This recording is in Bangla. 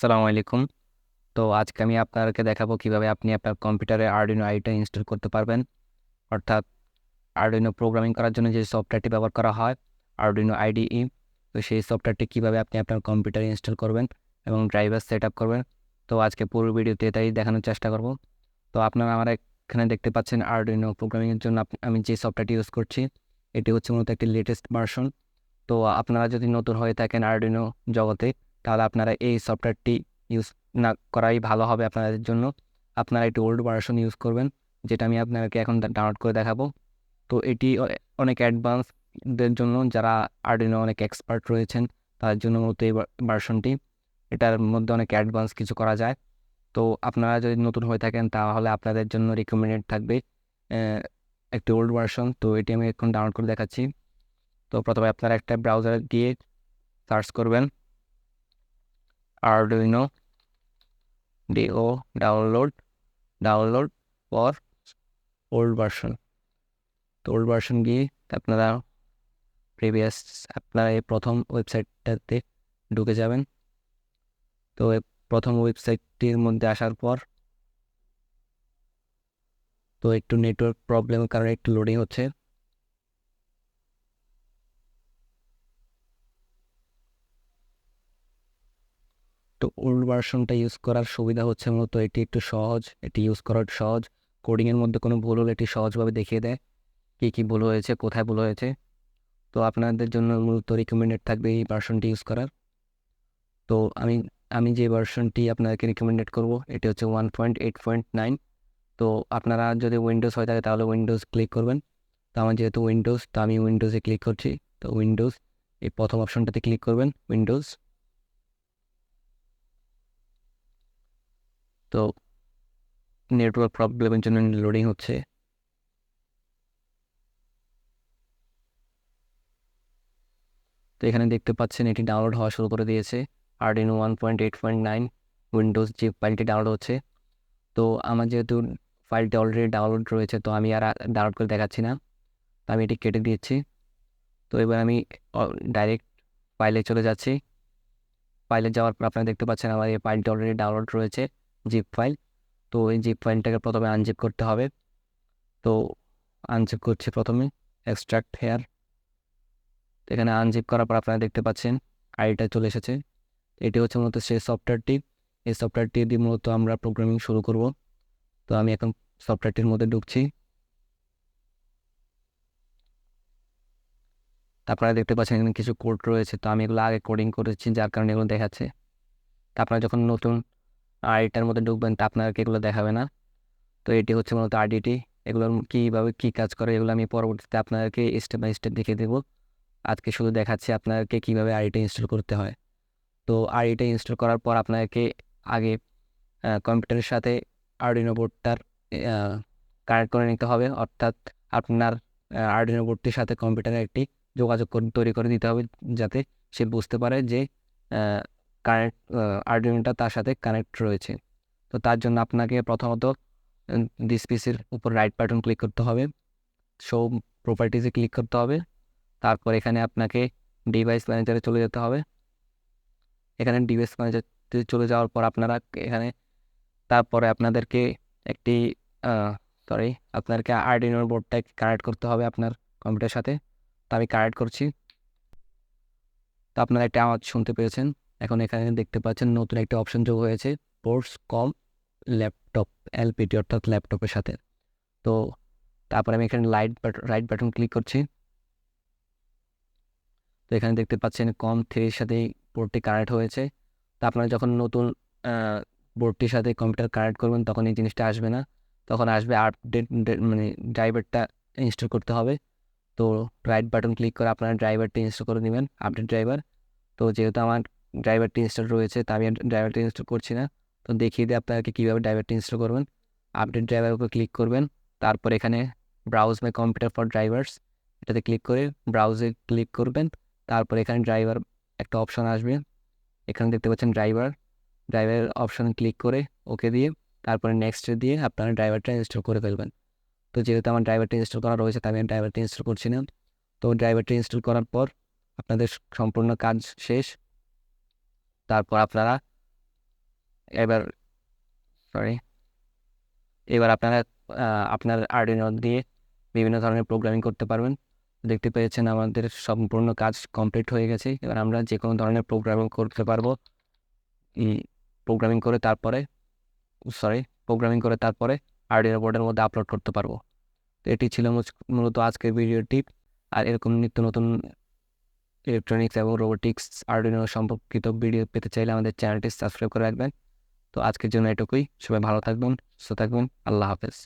আসসালামু আলাইকুম। তো আজকে আমি আপনাদেরকে দেখাবো কিভাবে আপনি আপনার কম্পিউটারে আরডুইনো আইটা ইনস্টল করতে পারবেন। অর্থাৎ আরডুইনো প্রোগ্রামিং করার জন্য যে সফটওয়্যারটি ব্যবহার করা হয়, আরডুইনো আইডিই। তো সেই সফটওয়্যারটি কিভাবে আপনি আপনার কম্পিউটারে ইনস্টল করবেন এবং ড্রাইভার সেট আপ করবেন। তো আজকে পুরো ভিডিওতে তাই দেখানোর চেষ্টা করব। তো আপনারা আমার এখানে দেখতে পাচ্ছেন আরডুইনো প্রোগ্রামিংয়ের জন্য আমি যে সফটওয়্যারটি ইউজ করছি, এটি হচ্ছে মূলত একটি লেটেস্ট ভার্সন। তো আপনারা যদি নতুন হয়ে থাকেন আরডুইনো জগতে, তাহলে আপনারা এই সফটওয়্যারটি ইউজ না করাই ভালো হবে আপনাদের জন্য। আপনারা একটু ওল্ড ভার্সন ইউজ করবেন, যেটা আমি আপনাকে এখন ডাউনলোড করে দেখাবো। তো এটি অনেক অ্যাডভান্সদের জন্য, যারা আরডুইনো অনেক এক্সপার্ট রয়েছেন তাদের জন্য মূলত এই ভার্সনটি। এটার মধ্যে অনেক অ্যাডভান্স কিছু করা যায়। তো আপনারা যদি নতুন হয়ে থাকেন তাহলে আপনাদের জন্য রিকমেন্ডেড থাকবে আহ, একটি ওল্ড ভার্সন। তো এটি আমি এখন ডাউনলোড করে দেখাচ্ছি। তো প্রথমে আপনারা একটা ব্রাউজার দিয়ে সার্চ করবেন আরডুইনো ডিও download download for old version. তো ওল্ড ভার্সন গিয়ে আপনারা প্রিভিয়াস আপনারা এই প্রথম ওয়েবসাইটটাতে ঢুকে যাবেন। তো এই প্রথম ওয়েবসাইটটির মধ্যে আসার পর তো একটু নেটওয়ার্ক প্রবলেমের কারণে একটু লোডিং হচ্ছে। তো ওল্ড ভার্সনটা ইউজ করার সুবিধা হচ্ছে মূলত এটি একটু সহজ, এটি ইউজ করার সহজ। কোডিংয়ের মধ্যে কোনো ভুল হলে এটি সহজভাবে দেখিয়ে দেয় কী কী ভুল হয়েছে, কোথায় ভুল হয়েছে। তো আপনাদের জন্য মূলত রিকমেন্ডেড থাকবে এই ভার্সনটি ইউজ করার। তো আমি আমি যে ভার্সনটি আপনাকে রিকমেন্ডেড করব এটি হচ্ছে 1.8.9। তো আপনারা যদি উইন্ডোজ হয়ে থাকে তাহলে উইন্ডোজ ক্লিক করবেন। তো আমার যেহেতু উইন্ডোজ, তো আমি উইন্ডোজে ক্লিক করছি। তো উইন্ডোজ এই প্রথম অপশনটাতে ক্লিক করবেন, উইন্ডোজ। তো নেটওয়ার্ক প্রবলেমের জন্য লোডিং হচ্ছে। তো এখানে দেখতে পাচ্ছেন এটি ডাউনলোড হওয়া শুরু করে দিয়েছে। আরডিনো 1.8.9 উইন্ডোজ যে ফাইলটি ডাউনলোড হচ্ছে। তো আমার যেহেতু ফাইলটি অলরেডি ডাউনলোড রয়েছে, তো আমি আর ডাউনলোড করে দেখাচ্ছি না। তো আমি এটি কেটে দিয়েছি। তো এবার আমি ডাইরেক্ট ফাইলে চলে যাচ্ছি। ফাইলে যাওয়ার পর আপনারা দেখতে পাচ্ছেন আমার এই ফাইলটি অলরেডি ডাউনলোড রয়েছে, জিপ ফাইল। তো এই জিপ ফাইলটাকে প্রথমে আনজিপ করতে হবে। তো আনজিপ করছি প্রথমে, এক্সট্রাক্ট হেয়ার। তো এখানে আনজিপ করার পর আপনারা দেখতে পাচ্ছেন আইডিটা চলে এসেছে। এটি হচ্ছে মূলত সেই সফটওয়্যারটি। এই সফটওয়্যারটি দিয়ে মূলত আমরা প্রোগ্রামিং শুরু করব। তো আমি এখন সফটওয়্যারটির মধ্যে ঢুকছি। তো আপনারা দেখতে পাচ্ছেন এখানে কিছু কোড রয়েছে। তো আমি এগুলো আগে কোডিং করেছি, যার কারণে এগুলো দেখাচ্ছে। তো আপনারা যখন নতুন আইডিটার মধ্যে ঢুকবেন তা আপনাকে এগুলো দেখাবে না। তো এটি হচ্ছে মূলত আইডিটি। এগুলোর কীভাবে কী কাজ করে এগুলো আমি পরবর্তীতে আপনাদেরকে স্টেপ বাই স্টেপ দেখিয়ে দেবো। আজকে শুধু দেখাচ্ছি আপনাদেরকে কীভাবে আইডিটা ইনস্টল করতে হয়। তো আইডিটা ইনস্টল করার পর আপনাকে আগে কম্পিউটারের সাথে আরডিনো বোর্ডটার কানেক্ট করে নিতে হবে। অর্থাৎ আপনার আরডিনো বোর্ডটির সাথে কম্পিউটারে একটি যোগাযোগ তৈরি করে দিতে হবে, যাতে সে বুঝতে পারে যে কানেক্ট আরডিনোটা তার সাথে কানেক্ট রয়েছে। তো তার জন্য আপনাকে প্রথমত দিস পিসির উপর রাইট বাটন ক্লিক করতে হবে, শো প্রপার্টিজে ক্লিক করতে হবে। তারপর এখানে আপনাকে ডিভাইস ম্যানেজারে চলে যেতে হবে। এখানে ডিভাইস ম্যানেজারে চলে যাওয়ার পর আপনারা এখানে তারপরে আপনাদেরকে একটি সরি আপনাদেরকে আরডিনোর বোর্ডটা কানেক্ট করতে হবে আপনার কম্পিউটারের সাথে। তো আমি কানেক্ট করছি। তো আপনারা একটা আওয়াজ শুনতে পেয়েছেন। এখন এখানে দেখতে পাচ্ছেন নতুন একটা অপশন যোগ হয়েছে, পোর্টস কম ল্যাপটপ, এলপিটি অর্থাৎ ল্যাপটপের সাথে। তো তারপরে আমি এখানে রাইট বাটন ক্লিক করছি। তো এখানে দেখতে পাচ্ছেন কম থ্রির সাথে পোর্টটি কানেক্ট হয়েছে। তো আপনারা যখন নতুন বোর্ডটির সাথে কম্পিউটার কানেক্ট করবেন তখন এই জিনিসটা আসবে না, তখন আসবে আপডেট, মানে ড্রাইভারটা ইনস্টল করতে হবে। তো রাইট বাটন ক্লিক করে আপনারা ড্রাইভারটি ইনস্টল করে নেবেন, আপডেট ড্রাইভার। তো যেহেতু আমার ড্রাইভারটি ইনস্টল রয়েছে তা আমি ড্রাইভারটি ইনস্টল করছি না। তো দেখিয়ে দিই আপনাকে কীভাবে ড্রাইভারটি ইনস্টল করবেন। আপডেট ড্রাইভারের উপর ক্লিক করবেন। তারপর এখানে browse my computer for drivers, এটাতে ক্লিক করে ব্রাউজে ক্লিক করবেন। তারপর এখানে ড্রাইভার একটা অপশন আসবে, এখানে দেখতে পাচ্ছেন ড্রাইভারের অপশন ক্লিক করে ওকে দিয়ে তারপরে নেক্সট দিয়ে আপনারা ড্রাইভারটা ইনস্টল করে ফেলবেন। তো যেহেতু আমার ড্রাইভারটা ইনস্টল করা রয়েছে তাই আমি ড্রাইভারটা ইনস্টল করছি না। তো ড্রাইভারটা ইনস্টল করার পর আপনাদের সম্পূর্ণ কাজ শেষ। তারপর আপনারা এবার সরি এবার আপনারা আপনার আর্ডিনো দিয়ে বিভিন্ন ধরনের প্রোগ্রামিং করতে পারবেন। দেখতে পেয়েছেন আমাদের সম্পূর্ণ কাজ কমপ্লিট হয়ে গেছে। এবার আমরা যে কোনো ধরনের প্রোগ্রামিং করতে পারবো। প্রোগ্রামিং করে তারপরে প্রোগ্রামিং করে তারপরে আর্ডিনো বোর্ডের মধ্যে আপলোড করতে পারবো। তো এটি ছিল মূলত আজকের ভিডিওটি। আর এরকম নিত্য নতুন ইলেকট্রনিক্স এবং রোবোটিক্স আর্ডিনো সম্পর্কিত ভিডিও পেতে চাইলে আমাদের চ্যানেলটি সাবস্ক্রাইব করে রাখবেন। তো আজকের জন্য এটুকুই। সবাই ভালো থাকবেন, সুস্থ থাকবেন। আল্লাহ হাফেজ।